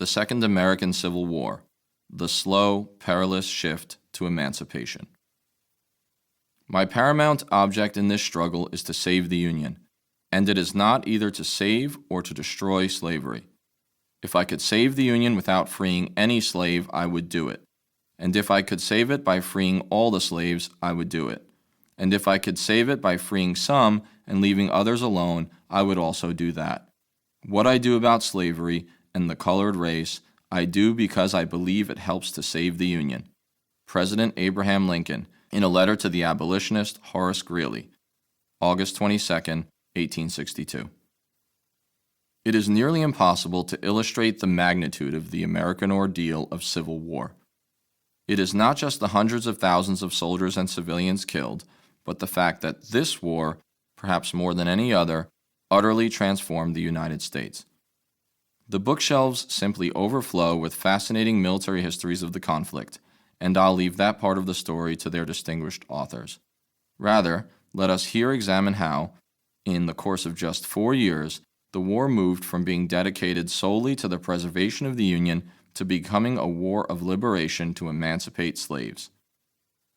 The Second American Civil War, the slow, perilous shift to emancipation. My paramount object in this struggle is to save the Union, and it is not either to save or to destroy slavery. If I could save the Union without freeing any slave, I would do it. And if I could save it by freeing all the slaves, I would do it. And if I could save it by freeing some and leaving others alone, I would also do that. What I do about slavery and the colored race, I do because I believe it helps to save the Union. President Abraham Lincoln, in a letter to the abolitionist Horace Greeley, August 22, 1862. It is nearly impossible to illustrate the magnitude of the American ordeal of civil war. It is not just the hundreds of thousands of soldiers and civilians killed, but the fact that this war, perhaps more than any other, utterly transformed the United States. The bookshelves simply overflow with fascinating military histories of the conflict, and I'll leave that part of the story to their distinguished authors. Rather, let us here examine how, in the course of just 4 years, the war moved from being dedicated solely to the preservation of the Union to becoming a war of liberation to emancipate slaves.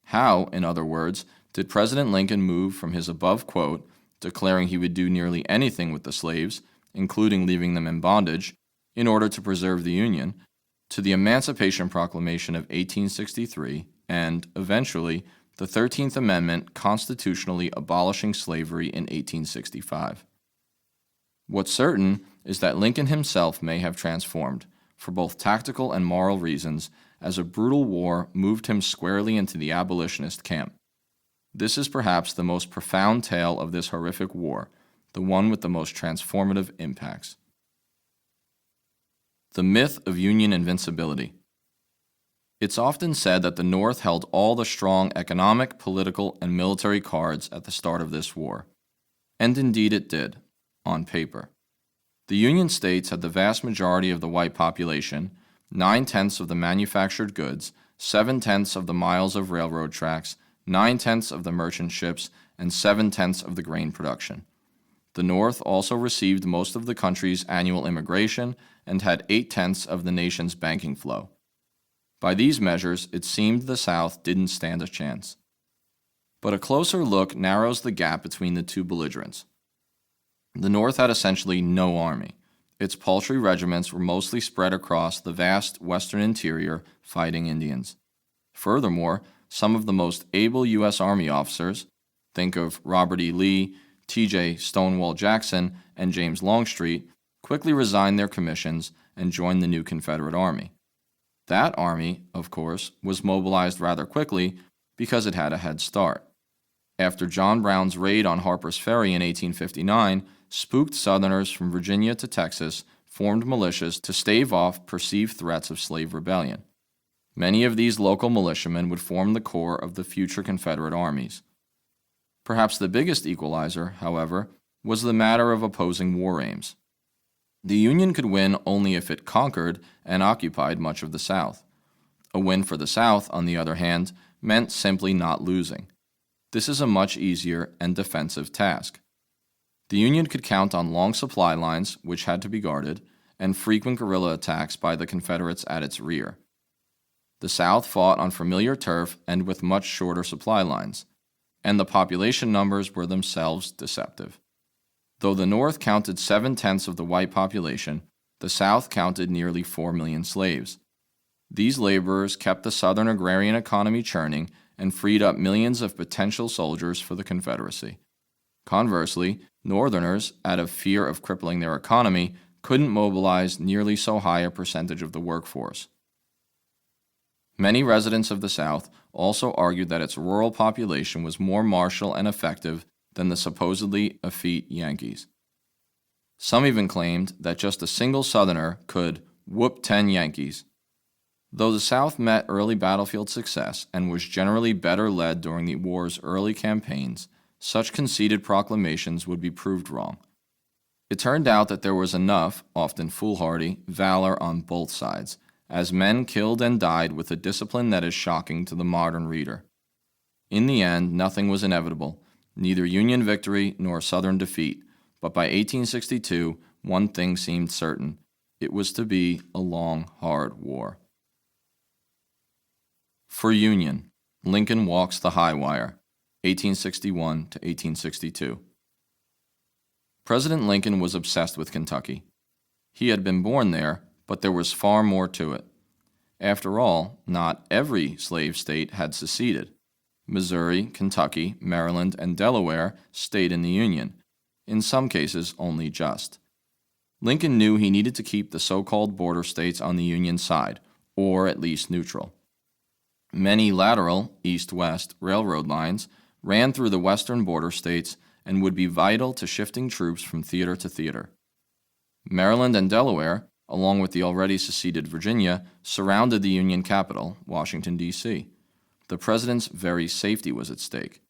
How, in other words, did President Lincoln move from his above quote, declaring he would do nearly anything with the slaves, including leaving them in bondage, in order to preserve the Union, to the Emancipation Proclamation of 1863 and, eventually, the 13th Amendment constitutionally abolishing slavery in 1865. What's certain is that Lincoln himself may have transformed, for both tactical and moral reasons, as a brutal war moved him squarely into the abolitionist camp. This is perhaps the most profound tale of this horrific war, the one with the most transformative impacts. The myth of Union invincibility. It's often said that the North held all the strong economic, political, and military cards at the start of this war. And indeed it did, on paper. The Union states had the vast majority of the white population, 9/10 of the manufactured goods, 7/10 of the miles of railroad tracks, 9/10 of the merchant ships, and 7/10 of the grain production. The North also received most of the country's annual immigration and had 8/10 of the nation's banking flow. By these measures, it seemed the South didn't stand a chance. But a closer look narrows the gap between the two belligerents. The North had essentially no army. Its paltry regiments were mostly spread across the vast western interior fighting Indians. Furthermore, some of the most able U.S. Army officers, think of Robert E. Lee, T.J. Stonewall Jackson, and James Longstreet, quickly resigned their commissions and joined the new Confederate Army. That army, of course, was mobilized rather quickly because it had a head start. After John Brown's raid on Harper's Ferry in 1859, spooked Southerners from Virginia to Texas formed militias to stave off perceived threats of slave rebellion. Many of these local militiamen would form the core of the future Confederate armies. Perhaps the biggest equalizer, however, was the matter of opposing war aims. The Union could win only if it conquered and occupied much of the South. A win for the South, on the other hand, meant simply not losing. This is a much easier and defensive task. The Union could count on long supply lines, which had to be guarded, and frequent guerrilla attacks by the Confederates at its rear. The South fought on familiar turf and with much shorter supply lines, and the population numbers were themselves deceptive. Though the North counted 7/10 of the white population, the South counted nearly 4 million slaves. These laborers kept the Southern agrarian economy churning and freed up millions of potential soldiers for the Confederacy. Conversely, Northerners, out of fear of crippling their economy, couldn't mobilize nearly so high a percentage of the workforce. Many residents of the South also argued that its rural population was more martial and effective than the supposedly effete Yankees. Some even claimed that just a single Southerner could whoop 10 Yankees. Though the South met early battlefield success and was generally better led during the war's early campaigns, such conceited proclamations would be proved wrong. It turned out that there was enough, often foolhardy, valor on both sides, as men killed and died with a discipline that is shocking to the modern reader. In the end, nothing was inevitable, neither Union victory nor Southern defeat, but by 1862, one thing seemed certain. It was to be a long, hard war. For Union, Lincoln walks the highwire, 1861 to 1862. President Lincoln was obsessed with Kentucky. He had been born there, but there was far more to it. After all, not every slave state had seceded. Missouri, Kentucky, Maryland, and Delaware stayed in the Union, in some cases only just. Lincoln knew he needed to keep the so-called border states on the Union side, or at least neutral. Many lateral, east-west, railroad lines ran through the western border states and would be vital to shifting troops from theater to theater. Maryland and Delaware, along with the already seceded Virginia, surrounded the Union capital, Washington, D.C. The president's very safety was at stake.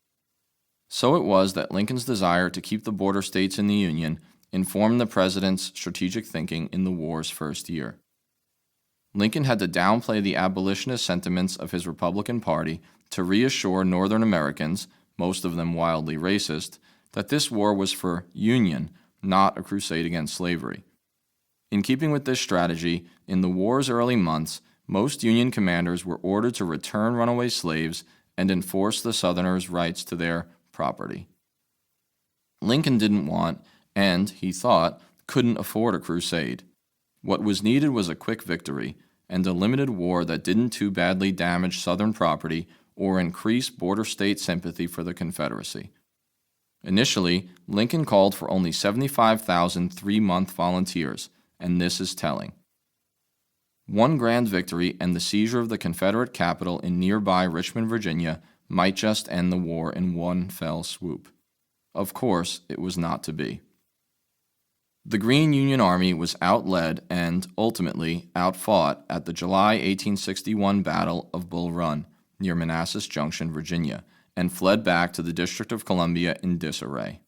So it was that Lincoln's desire to keep the border states in the Union informed the president's strategic thinking in the war's first year. Lincoln had to downplay the abolitionist sentiments of his Republican Party to reassure Northern Americans, most of them wildly racist, that this war was for Union, not a crusade against slavery. In keeping with this strategy, in the war's early months, most Union commanders were ordered to return runaway slaves and enforce the Southerners' rights to their property. Lincoln didn't want, and, he thought, couldn't afford a crusade. What was needed was a quick victory, and a limited war that didn't too badly damage Southern property or increase border state sympathy for the Confederacy. Initially, Lincoln called for only 75,000 three-month volunteers, and this is telling. One grand victory and the seizure of the Confederate capital in nearby Richmond, Virginia, might just end the war in one fell swoop. Of course, it was not to be. The Green Union Army was outled and, ultimately, outfought at the July 1861 Battle of Bull Run, near Manassas Junction, Virginia, and fled back to the District of Columbia in disarray.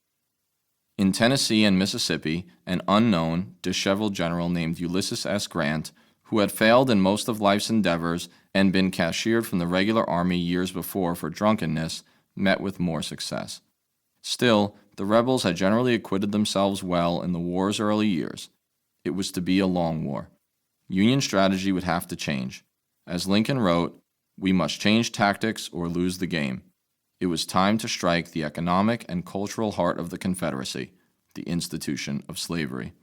In Tennessee and Mississippi, an unknown, disheveled general named Ulysses S. Grant, who had failed in most of life's endeavors and been cashiered from the regular army years before for drunkenness, met with more success. Still, the rebels had generally acquitted themselves well in the war's early years. It was to be a long war. Union strategy would have to change. As Lincoln wrote, "We must change tactics or lose the game." It was time to strike the economic and cultural heart of the Confederacy, the institution of slavery.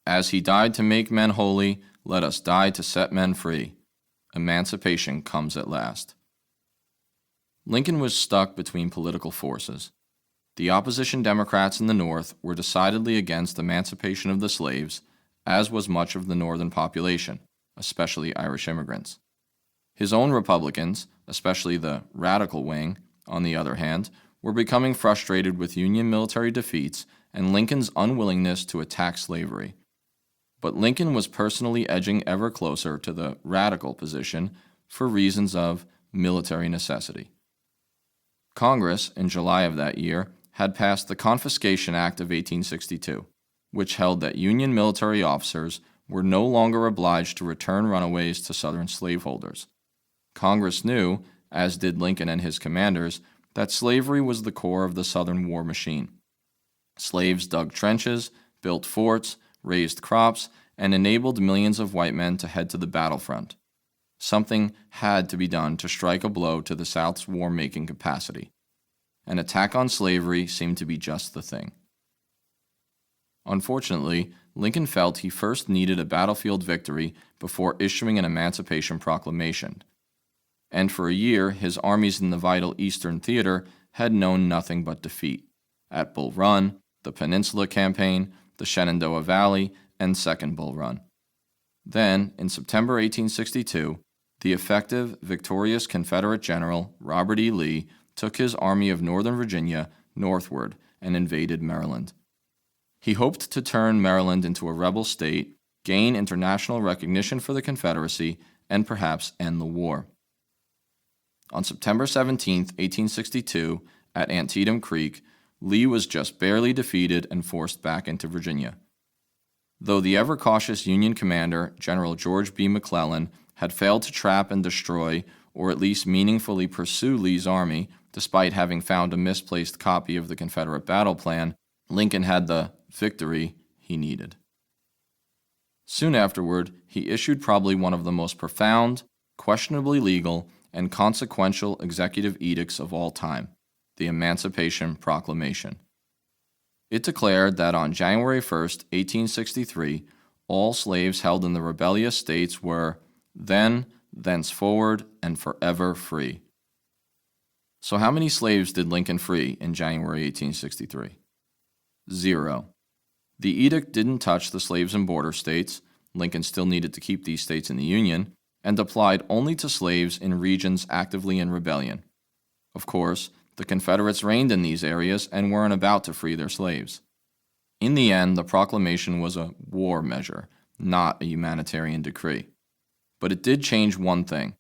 As he died to make men holy, let us die to set men free. Emancipation comes at last. Lincoln was stuck between political forces. The opposition Democrats in the North were decidedly against emancipation of the slaves, as was much of the Northern population, especially Irish immigrants. His own Republicans, especially the radical wing, on the other hand, were becoming frustrated with Union military defeats and Lincoln's unwillingness to attack slavery. But Lincoln was personally edging ever closer to the radical position for reasons of military necessity. Congress, in July of that year, had passed the Confiscation Act of 1862, which held that Union military officers were no longer obliged to return runaways to Southern slaveholders. Congress knew, as did Lincoln and his commanders, that slavery was the core of the Southern war machine. Slaves dug trenches, built forts, raised crops, and enabled millions of white men to head to the battlefront. Something had to be done to strike a blow to the South's war-making capacity. An attack on slavery seemed to be just the thing. Unfortunately, Lincoln felt he first needed a battlefield victory before issuing an Emancipation Proclamation. And for a year, his armies in the vital Eastern Theater had known nothing but defeat. At Bull Run, the Peninsula Campaign, the Shenandoah Valley, and Second Bull Run. Then, in September 1862, the effective, victorious Confederate General Robert E. Lee took his Army of Northern Virginia northward and invaded Maryland. He hoped to turn Maryland into a rebel state, gain international recognition for the Confederacy, and perhaps end the war. On September 17, 1862, at Antietam Creek, Lee was just barely defeated and forced back into Virginia. Though the ever-cautious Union commander, General George B. McClellan, had failed to trap and destroy, or at least meaningfully pursue Lee's army, despite having found a misplaced copy of the Confederate battle plan, Lincoln had the victory he needed. Soon afterward, he issued probably one of the most profound, questionably legal, and consequential executive edicts of all time, the Emancipation Proclamation. It declared that on January 1, 1863, all slaves held in the rebellious states were, then, thenceforward, and forever free. So how many slaves did Lincoln free in January 1863? 0. The edict didn't touch the slaves in border states. Lincoln still needed to keep these states in the Union, and applied only to slaves in regions actively in rebellion. Of course, the Confederates reigned in these areas and weren't about to free their slaves. In the end, the proclamation was a war measure, not a humanitarian decree. But it did change one thing.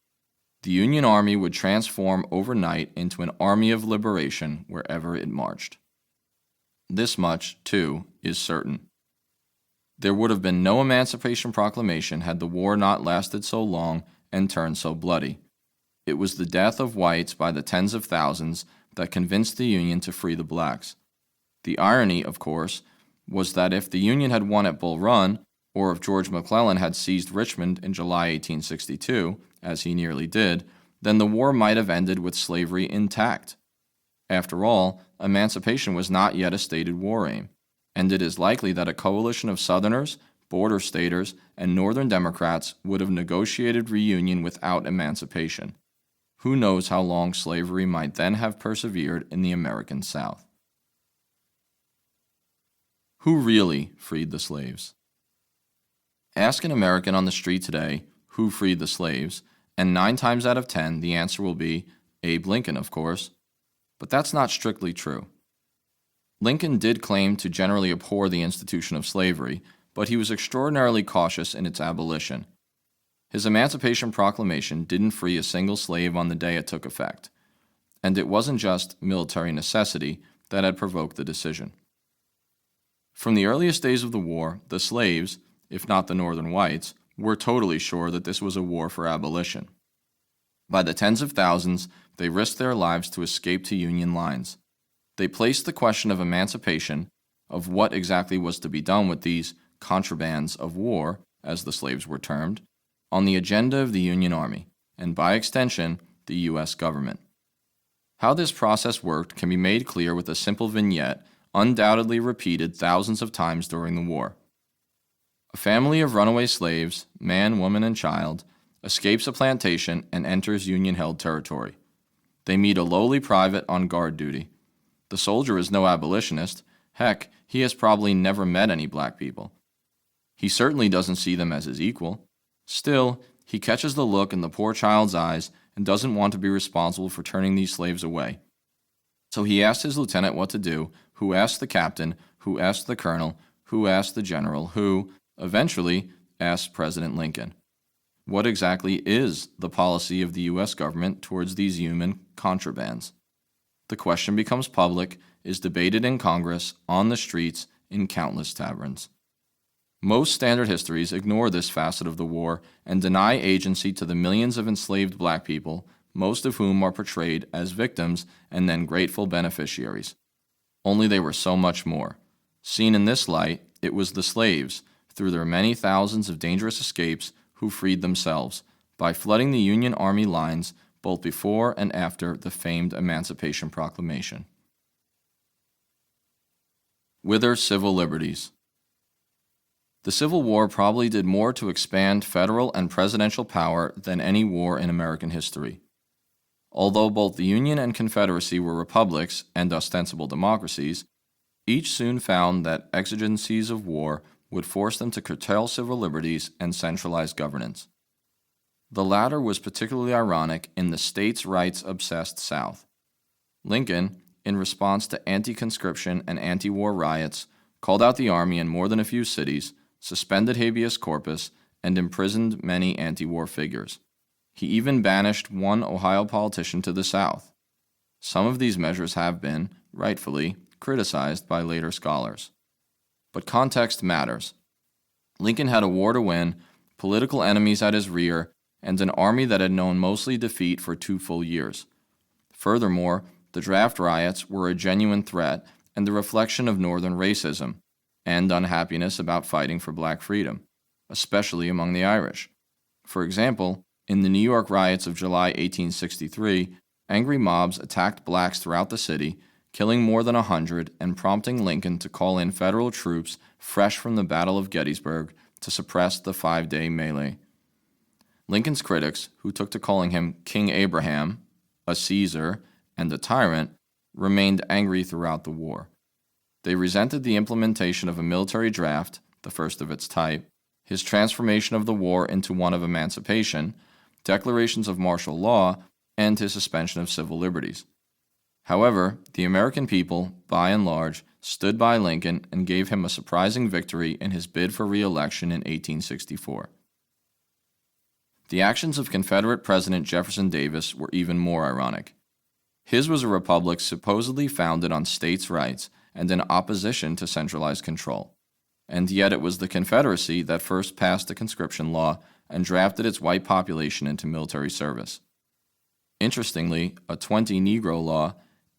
The Union Army would transform overnight into an army of liberation wherever it marched. This much, too, is certain. There would have been no Emancipation Proclamation had the war not lasted so long and turned so bloody. It was the death of whites by the tens of thousands that convinced the Union to free the blacks. The irony, of course, was that if the Union had won at Bull Run, or if George McClellan had seized Richmond in July 1862, as he nearly did, then the war might have ended with slavery intact. After all, emancipation was not yet a stated war aim, and it is likely that a coalition of Southerners, border staters, and Northern Democrats would have negotiated reunion without emancipation. Who knows how long slavery might then have persevered in the American South? Who really freed the slaves? Ask an American on the street today who freed the slaves, and 9 times out of 10 the answer will be Abe Lincoln, of course. But that's not strictly true. Lincoln did claim to generally abhor the institution of slavery, but he was extraordinarily cautious in its abolition. His Emancipation Proclamation didn't free a single slave on the day it took effect, and it wasn't just military necessity that had provoked the decision. From the earliest days of the war, the slaves, if not the Northern whites, were totally sure that this was a war for abolition. By the tens of thousands, they risked their lives to escape to Union lines. They placed the question of emancipation, of what exactly was to be done with these contrabands of war, as the slaves were termed, on the agenda of the Union Army, and by extension, the U.S. government. How this process worked can be made clear with a simple vignette undoubtedly repeated thousands of times during the war. A family of runaway slaves, man, woman, and child, escapes a plantation and enters Union-held territory. They meet a lowly private on guard duty. The soldier is no abolitionist. Heck, he has probably never met any black people. He certainly doesn't see them as his equal. Still, he catches the look in the poor child's eyes and doesn't want to be responsible for turning these slaves away. So he asks his lieutenant what to do, who asks the captain, who asks the colonel, who asks the general, who, eventually, asks President Lincoln. What exactly is the policy of the U.S. government towards these human contrabands? The question becomes public, is debated in Congress, on the streets, in countless taverns. Most standard histories ignore this facet of the war and deny agency to the millions of enslaved black people, most of whom are portrayed as victims and then grateful beneficiaries. Only they were so much more. Seen in this light, it was the slaves, through their many thousands of dangerous escapes, who freed themselves by flooding the Union Army lines both before and after the famed Emancipation Proclamation. Whither civil liberties? The Civil War probably did more to expand federal and presidential power than any war in American history. Although both the Union and Confederacy were republics and ostensible democracies, each soon found that exigencies of war would force them to curtail civil liberties and centralize governance. The latter was particularly ironic in the states' rights-obsessed South. Lincoln, in response to anti-conscription and anti-war riots, called out the army in more than a few cities, suspended habeas corpus, and imprisoned many anti-war figures. He even banished one Ohio politician to the South. Some of these measures have been, rightfully, criticized by later scholars. But context matters. Lincoln had a war to win, political enemies at his rear, and an army that had known mostly defeat for 2 full years. Furthermore, the draft riots were a genuine threat and the reflection of Northern racism and unhappiness about fighting for black freedom. especially among the Irish. For example, in the New York riots of July 1863, angry mobs attacked blacks throughout the city, killing more than 100 and prompting Lincoln to call in federal troops fresh from the Battle of Gettysburg to suppress the 5-day melee. Lincoln's critics, who took to calling him King Abraham, a Caesar, and a tyrant, remained angry throughout the war. They resented the implementation of a military draft, the first of its type, his transformation of the war into one of emancipation, declarations of martial law, and his suspension of civil liberties. However, the American people, by and large, stood by Lincoln and gave him a surprising victory in his bid for re-election in 1864. The actions of Confederate President Jefferson Davis were even more ironic. His was a republic supposedly founded on states' rights and in opposition to centralized control. And yet it was the Confederacy that first passed the conscription law and drafted its white population into military service. Interestingly, a 20 Negro law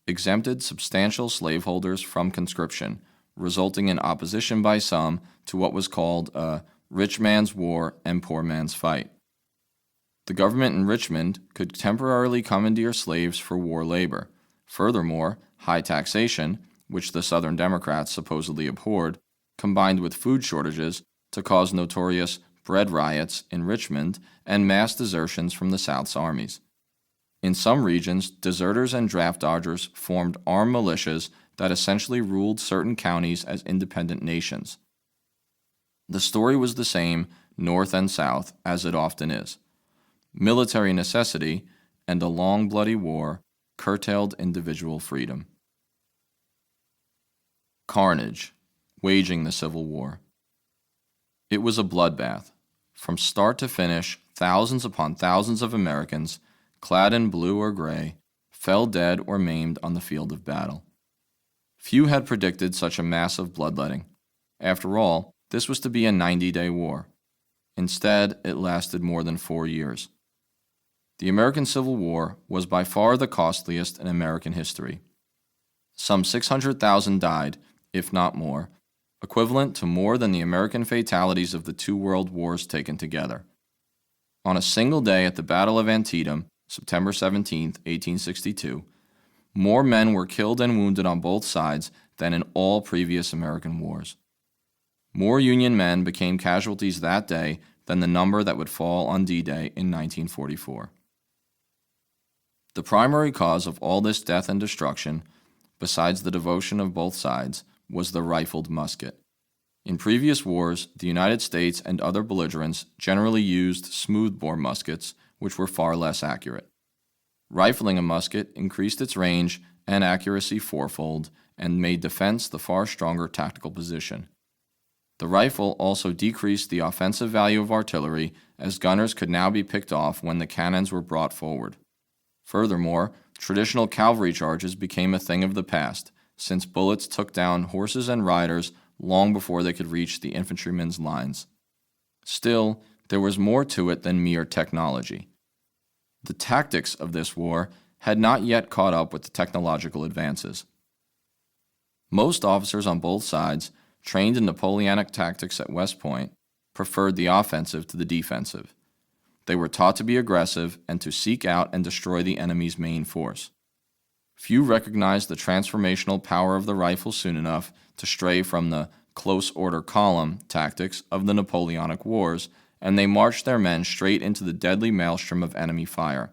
exempted substantial slaveholders from conscription, resulting in opposition by some to what was called a rich man's war and poor man's fight. The government in Richmond could temporarily commandeer slaves for war labor. Furthermore, high taxation, which the Southern Democrats supposedly abhorred, combined with food shortages to cause notorious bread riots in Richmond and mass desertions from the South's armies. In some regions, deserters and draft dodgers formed armed militias that essentially ruled certain counties as independent nations. The story was the same, North and South, as it often is. Military necessity and a long bloody war curtailed individual freedom. Carnage, waging the Civil War. It was a bloodbath. From start to finish, thousands upon thousands of Americans, clad in blue or gray, fell dead or maimed on the field of battle. Few had predicted such a massive bloodletting. After all, this was to be a 90-day war. Instead, it lasted more than 4 years. The American Civil War was by far the costliest in American history. Some 600,000 died, if not more, equivalent to more than the American fatalities of the 2 world wars taken together. On a single day at the Battle of Antietam, September 17, 1862, more men were killed and wounded on both sides than in all previous American wars. More Union men became casualties that day than the number that would fall on D-Day in 1944. The primary cause of all this death and destruction, besides the devotion of both sides, was the rifled musket. In previous wars, the United States and other belligerents generally used smoothbore muskets, which were far less accurate. Rifling a musket increased its range and accuracy fourfold and made defense the far stronger tactical position. The rifle also decreased the offensive value of artillery, as gunners could now be picked off when the cannons were brought forward. Furthermore, traditional cavalry charges became a thing of the past, since bullets took down horses and riders long before they could reach the infantrymen's lines. Still, there was more to it than mere technology. The tactics of this war had not yet caught up with the technological advances. Most officers on both sides, trained in Napoleonic tactics at West Point, preferred the offensive to the defensive. They were taught to be aggressive and to seek out and destroy the enemy's main force. Few recognized the transformational power of the rifle soon enough to stray from the close order column tactics of the Napoleonic Wars, and they marched their men straight into the deadly maelstrom of enemy fire.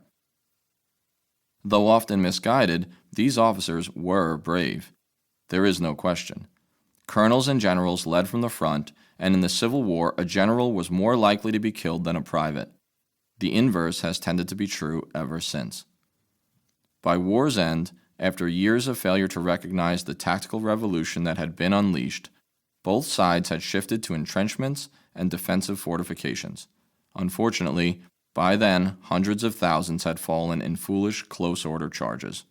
Though often misguided, these officers were brave. There is no question. Colonels and generals led from the front, and in the Civil War a general was more likely to be killed than a private. The inverse has tended to be true ever since. By war's end, after years of failure to recognize the tactical revolution that had been unleashed, both sides had shifted to entrenchments and defensive fortifications. Unfortunately, by then, hundreds of thousands had fallen in foolish close-order charges.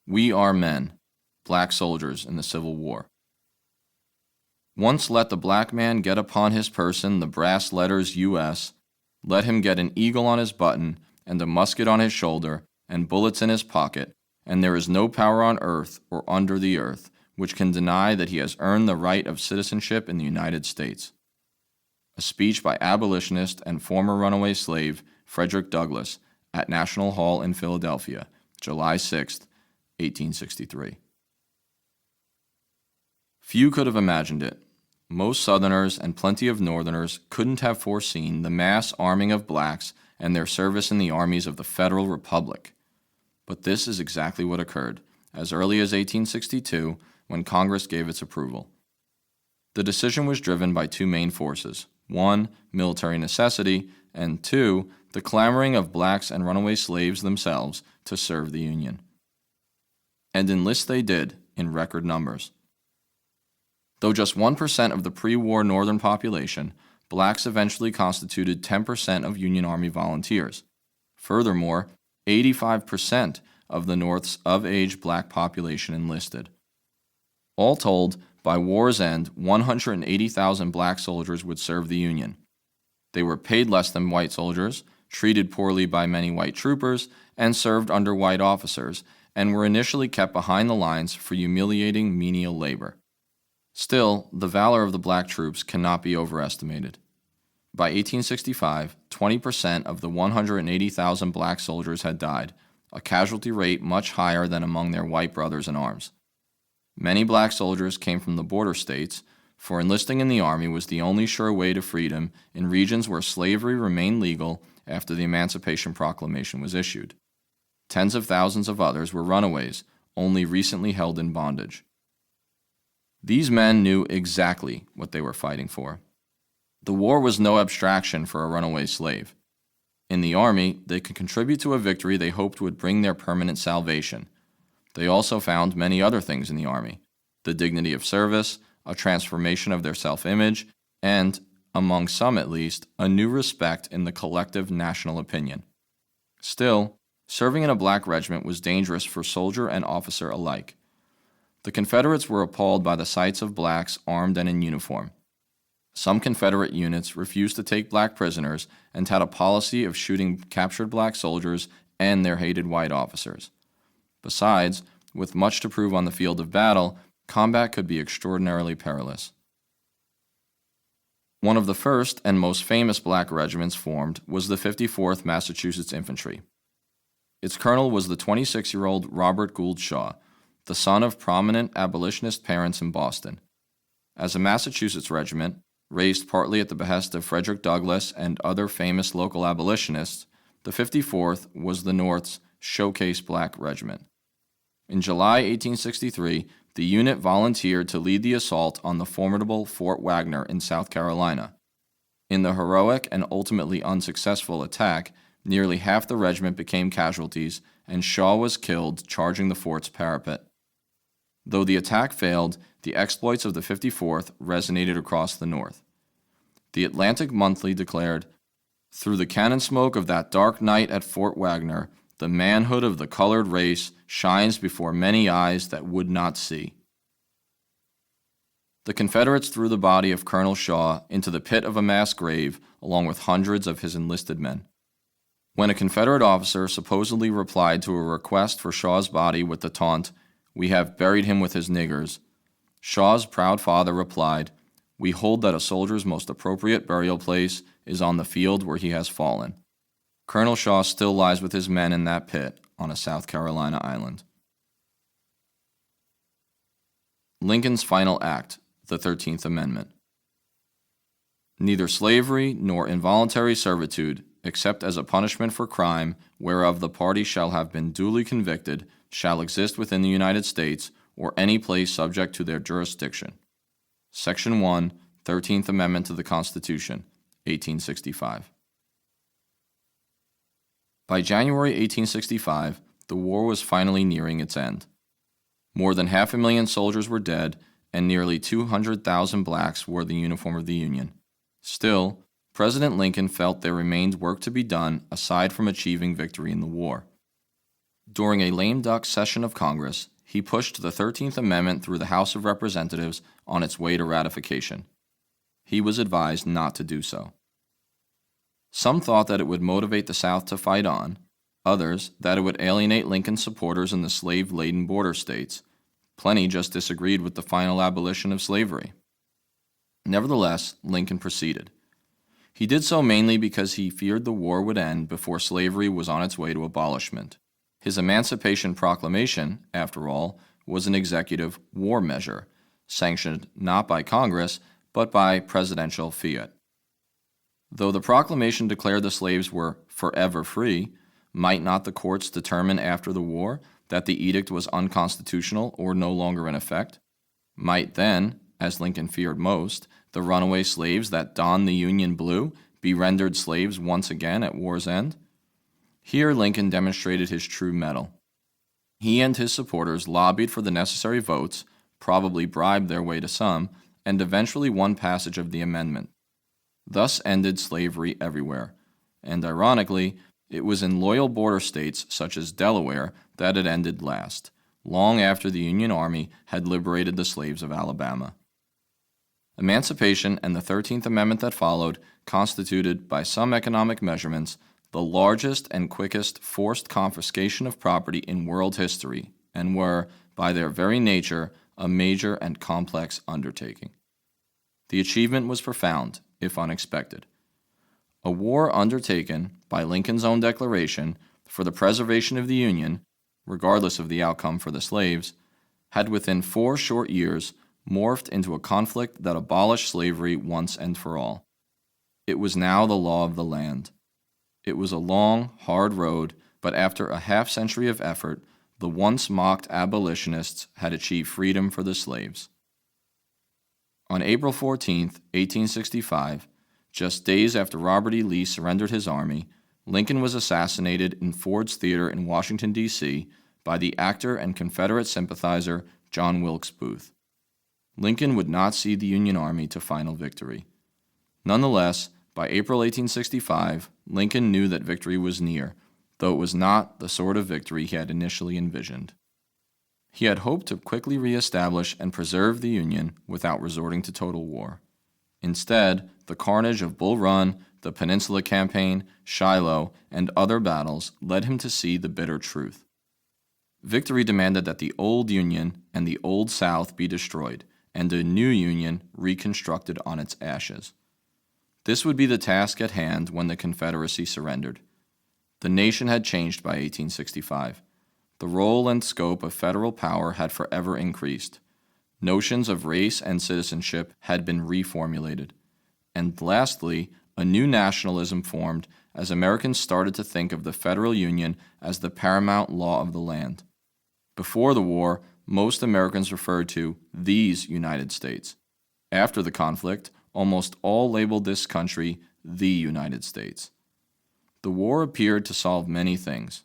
We are men, black soldiers in the Civil War. Once let the black man get upon his person the brass letters U.S., let him get an eagle on his button and a musket on his shoulder and bullets in his pocket, and there is no power on earth or under the earth which can deny that he has earned the right of citizenship in the United States. A speech by abolitionist and former runaway slave Frederick Douglass at National Hall in Philadelphia, July 6, 1863. Few could have imagined it. Most Southerners and plenty of Northerners couldn't have foreseen the mass arming of blacks and their service in the armies of the Federal Republic. But this is exactly what occurred, as early as 1862, when Congress gave its approval. The decision was driven by two main forces: one, military necessity, and two, the clamoring of blacks and runaway slaves themselves to serve the Union. And enlist they did, in record numbers. Though just 1% of the pre-war Northern population, blacks eventually constituted 10% of Union Army volunteers. Furthermore, 85% of the North's of-age black population enlisted. All told, by war's end, 180,000 black soldiers would serve the Union. They were paid less than white soldiers, treated poorly by many white troopers, and served under white officers, and were initially kept behind the lines for humiliating menial labor. Still, the valor of the black troops cannot be overestimated. By 1865, 20% of the 180,000 black soldiers had died, a casualty rate much higher than among their white brothers in arms. Many black soldiers came from the border states, for enlisting in the Army was the only sure way to freedom in regions where slavery remained legal after the Emancipation Proclamation was issued. Tens of thousands of others were runaways, only recently held in bondage. These men knew exactly what they were fighting for. The war was no abstraction for a runaway slave. In the Army, they could contribute to a victory they hoped would bring their permanent salvation. They also found many other things in the Army: the dignity of service, a transformation of their self-image, and, among some at least, a new respect in the collective national opinion. Still, serving in a black regiment was dangerous for soldier and officer alike. The Confederates were appalled by the sights of blacks armed and in uniform. Some Confederate units refused to take black prisoners and had a policy of shooting captured black soldiers and their hated white officers. Besides, with much to prove on the field of battle, combat could be extraordinarily perilous. One of the first and most famous black regiments formed was the 54th Massachusetts Infantry. Its colonel was the 26-year-old Robert Gould Shaw, the son of prominent abolitionist parents in Boston. As a Massachusetts regiment, raised partly at the behest of Frederick Douglass and other famous local abolitionists, the 54th was the North's showcase black regiment. In July 1863, the unit volunteered to lead the assault on the formidable Fort Wagner in South Carolina. In the heroic and ultimately unsuccessful attack, nearly half the regiment became casualties, and Shaw was killed charging the fort's parapet. Though the attack failed, the exploits of the 54th resonated across the North. The Atlantic Monthly declared, "Through the cannon smoke of that dark night at Fort Wagner, the manhood of the colored race shines before many eyes that would not see." The Confederates threw the body of Colonel Shaw into the pit of a mass grave along with hundreds of his enlisted men. When a Confederate officer supposedly replied to a request for Shaw's body with the taunt, "We have buried him with his niggers," Shaw's proud father replied, "We hold that a soldier's most appropriate burial place is on the field where he has fallen." Colonel Shaw still lies with his men in that pit on a South Carolina island. Lincoln's final act, the 13th Amendment. Neither slavery nor involuntary servitude, except as a punishment for crime whereof the party shall have been duly convicted, shall exist within the United States or any place subject to their jurisdiction. Section 1, 13th Amendment to the Constitution, 1865. By January 1865, the war was finally nearing its end. More than 500,000 soldiers were dead, and nearly 200,000 blacks wore the uniform of the Union. Still, President Lincoln felt there remained work to be done aside from achieving victory in the war. During a lame duck session of Congress, he pushed the 13th Amendment through the House of Representatives on its way to ratification. He was advised not to do so. Some thought that it would motivate the South to fight on, others that it would alienate Lincoln's supporters in the slave-laden border states, Plenty just disagreed with the final abolition of slavery. Nevertheless, Lincoln proceeded. He did so mainly because he feared the war would end before slavery was on its way to abolishment. His Emancipation Proclamation, after all, was an executive war measure, sanctioned not by Congress, but by presidential fiat. Though the proclamation declared the slaves were forever free, might not the courts determine after the war that the edict was unconstitutional or no longer in effect? Might then, as Lincoln feared most, the runaway slaves that donned the Union blue be rendered slaves once again at war's end? Here Lincoln demonstrated his true mettle. He and his supporters lobbied for the necessary votes, probably bribed their way to some, and eventually won passage of the amendment. Thus ended slavery everywhere, and ironically, it was in loyal border states such as Delaware that it ended last, long after the Union Army had liberated the slaves of Alabama. Emancipation and the 13th Amendment that followed constituted, by some economic measurements, the largest and quickest forced confiscation of property in world history, and were, by their very nature, a major and complex undertaking. The achievement was profound, if unexpected. A war undertaken, by Lincoln's own declaration, for the preservation of the Union, regardless of the outcome for the slaves, had within 4 short years morphed into a conflict that abolished slavery once and for all. It was now the law of the land. It was a long, hard road, but after a half-century of effort, the once mocked abolitionists had achieved freedom for the slaves. On April 14, 1865, just days after Robert E. Lee surrendered his army, Lincoln was assassinated in Ford's Theater in Washington, D.C., by the actor and Confederate sympathizer John Wilkes Booth. Lincoln would not see the Union Army to final victory. Nonetheless, by April 1865, Lincoln knew that victory was near, though it was not the sort of victory he had initially envisioned. He had hoped to quickly reestablish and preserve the Union without resorting to total war. Instead, the carnage of Bull Run, the Peninsula Campaign, Shiloh, and other battles led him to see the bitter truth. Victory demanded that the old Union and the old South be destroyed, and a new Union reconstructed on its ashes. This would be the task at hand when the Confederacy surrendered. The nation had changed by 1865. The role and scope of federal power had forever increased. Notions of race and citizenship had been reformulated. And lastly, a new nationalism formed as Americans started to think of the federal union as the paramount law of the land. Before the war, most Americans referred to these United States. After the conflict, almost all labeled this country the United States. The war appeared to solve many things: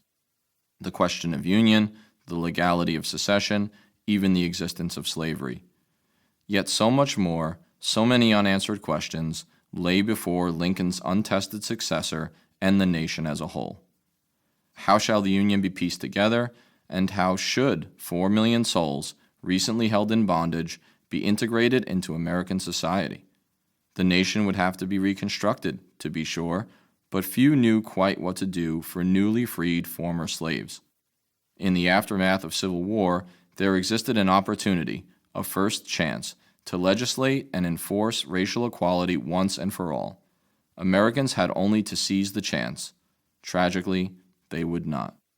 the question of union, the legality of secession, even the existence of slavery. Yet so much more, so many unanswered questions, lay before Lincoln's untested successor and the nation as a whole. How shall the Union be pieced together, and how should 4 million souls, recently held in bondage, be integrated into American society? The nation would have to be reconstructed, to be sure, but few knew quite what to do for newly freed former slaves. In the aftermath of Civil War, there existed an opportunity, a first chance, to legislate and enforce racial equality once and for all. Americans had only to seize the chance. Tragically, they would not.